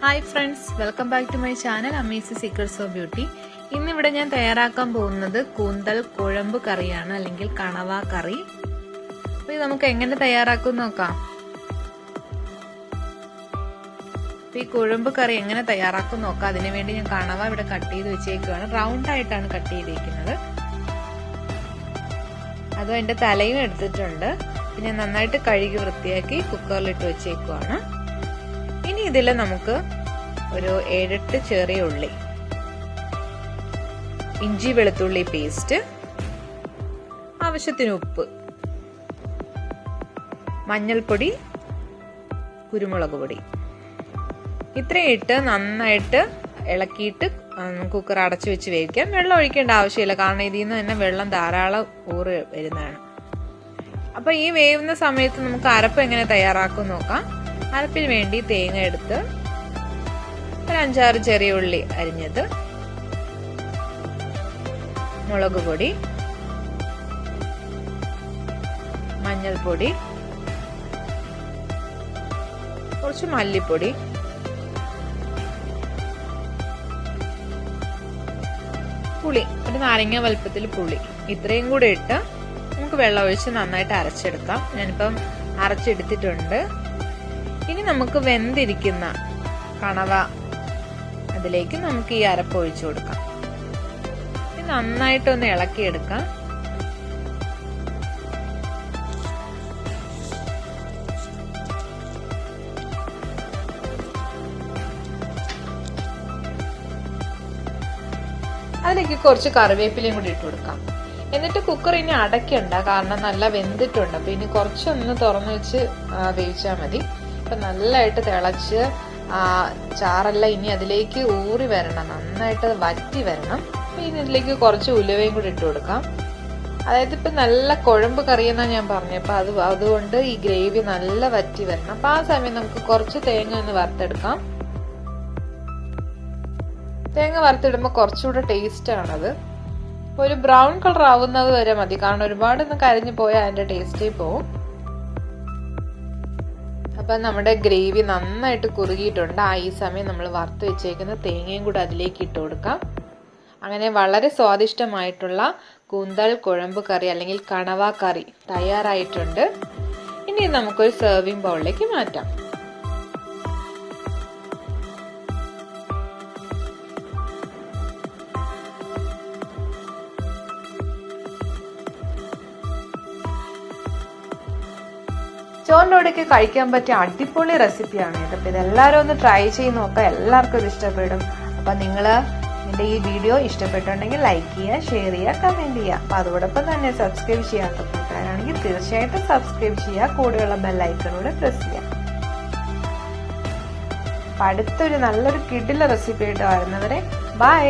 Hi friends, welcome back to my channel Amazing Secrets of Beauty. ഇന്നിവിടെ ഞാൻ തയ്യാറാക്കാൻ പോകുന്നത് കൂന്തൽ കുഴമ്പ് കറിയാണ് അല്ലെങ്കിൽ കണവ കറി. അപ്പോൾ ഇത് നമുക്ക് എങ്ങനെ തയ്യാറാക്കും നോക്കാം. ഈ കുഴമ്പ് കറി എങ്ങനെ തയ്യാറാക്കും നോക്കാം. അതിനുവേണ്ടി ഞാൻ കണവ ഇവിടെ കട്ട് ചെയ്ത് വെച്ചേക്കുകയാണ്. റൗണ്ട് ആയിട്ടാണ് കട്ട് ചെയ്തിരിക്കുന്നത്. അതും അതിന്റെ തലയും എടുത്തിട്ടുണ്ട്. പിന്നെ നന്നായിട്ട് കഴുകി വൃത്തിയാക്കി കുക്കറിലിട്ട് വെച്ചേക്കുവാണ്. ഇനി ഇതിൽ നമുക്ക് ഒരു 7-8 ചെറിയ ഉള്ളി, ഇഞ്ചി വെളുത്തുള്ളി പേസ്റ്റ്, ആവശ്യത്തിന് ഉപ്പ്, മഞ്ഞൾപ്പൊടി, കുരുമുളക് പൊടി ഇത്രയും ഇട്ട് നന്നായിട്ട് ഇളക്കിയിട്ട് കുക്കർ അടച്ചു വെച്ച് വേവിക്കാം. വെള്ളം ഒഴിക്കേണ്ട ആവശ്യമില്ല, കാരണം ഇതിൽ നിന്ന് തന്നെ വെള്ളം ധാരാളം ഊറി വരുന്നതാണ്. അപ്പൊ ഈ വേവുന്ന സമയത്ത് നമുക്ക് അരപ്പ് എങ്ങനെ തയ്യാറാക്കും നോക്കാം. അരപ്പിന് വേണ്ടി തേങ്ങ എടുത്ത് ഒരു 5-6 ചെറിയ ഉള്ളി അരിഞ്ഞത്, മുളക് പൊടി, മഞ്ഞൾപ്പൊടി, കുറച്ച് മല്ലിപ്പൊടി, പുളി, ഒരു നാരങ്ങ വലുപ്പത്തിൽ പുളി, ഇത്രയും കൂടെ ഇട്ട് നമുക്ക് വെള്ളം ഒഴിച്ച് നന്നായിട്ട് അരച്ചെടുക്കാം. ഞാനിപ്പം അരച്ചെടുത്തിട്ടുണ്ട്. ഇനി നമുക്ക് വെന്തിരിക്കുന്ന കണവ അതിലേക്ക് നമുക്ക് ഈ അരപ്പ് ഒഴിച്ചു കൊടുക്കാം. നന്നായിട്ടൊന്ന് ഇളക്കിയെടുക്കാം. അതിലേക്ക് കുറച്ച് കറിവേപ്പിലയും കൂടി ഇട്ട് കൊടുക്കാം. എന്നിട്ട് കുക്കർ ഇനി അടയ്ക്കണ്ട, കാരണം നല്ല വെന്തിട്ടുണ്ട്. അപ്പൊ ഇനി കുറച്ചൊന്ന് തുറന്നു വെച്ച് വേവിച്ചാൽ മതി. അപ്പൊ നല്ലതായിട്ട് തിളച്ച് ചാറെല്ലാം ഇനി അതിലേക്ക് ഊറി വരണം, നന്നായിട്ട് വറ്റി വരണം. ഇനി ഇതിലേക്ക് കുറച്ച് ഉലുവയും കൂടി ഇട്ട് കൊടുക്കാം. അതായത് ഇപ്പൊ നല്ല കുഴമ്പ് കറിയെന്നാ ഞാൻ പറഞ്ഞപ്പോ അതുകൊണ്ട് ഈ ഗ്രേവി നല്ല വറ്റി വരണം. അപ്പൊ ആ സമയം നമുക്ക് കുറച്ച് തേങ്ങ ഒന്ന് വറുത്തെടുക്കാം. തേങ്ങ വറുത്തിടുമ്പോ കുറച്ചുകൂടെ ടേസ്റ്റ് ആണത്. ഒരു ബ്രൗൺ കളർ ആവുന്നത് വരെ മതി, കാരണം ഒരുപാടൊന്നും കരിഞ്ഞു പോയാൽ അതിന്റെ ടേസ്റ്റേ പോവും. അപ്പൊ നമ്മുടെ ഗ്രേവി നന്നായിട്ട് കുറുകിയിട്ടുണ്ട്. ഈ സമയം നമ്മൾ വറുത്ത് വെച്ചേക്കുന്ന തേങ്ങയും കൂടെ അതിലേക്ക് ഇട്ട് കൊടുക്കാം. അങ്ങനെ വളരെ സ്വാദിഷ്ടമായിട്ടുള്ള കൂന്തൽ കുഴമ്പ് കറി അല്ലെങ്കിൽ കണവ കറി തയ്യാറായിട്ടുണ്ട്. ഇനി നമുക്കൊരു സെർവിംഗ് ബൗളിലേക്ക് മാറ്റാം. ചോറിനോടൊക്കെ കഴിക്കാൻ പറ്റിയ അടിപൊളി റെസിപ്പിയാണ് ഇത്. അപ്പൊ ഇതെല്ലാവരും ഒന്ന് ട്രൈ ചെയ്ത് നോക്കാം, എല്ലാവർക്കും ഇത് ഇഷ്ടപ്പെടും. അപ്പൊ നിങ്ങള് എന്റെ ഈ വീഡിയോ ഇഷ്ടപ്പെട്ടുണ്ടെങ്കിൽ ലൈക്ക് ചെയ്യുക, ഷെയർ ചെയ്യുക, കമന്റ് ചെയ്യുക. അപ്പൊ അതോടൊപ്പം തന്നെ സബ്സ്ക്രൈബ് ചെയ്യാത്ത കൂട്ടുകാരാണെങ്കിൽ തീർച്ചയായിട്ടും സബ്സ്ക്രൈബ് ചെയ്യുക, കൂടെയുള്ള ബെല്ലൈക്കണൂടെ പ്രസ് ചെയ്യുക. അപ്പൊ അടുത്തൊരു നല്ലൊരു കിടില റെസിപ്പി ആയിട്ട് വരുന്നവരെ ബൈ.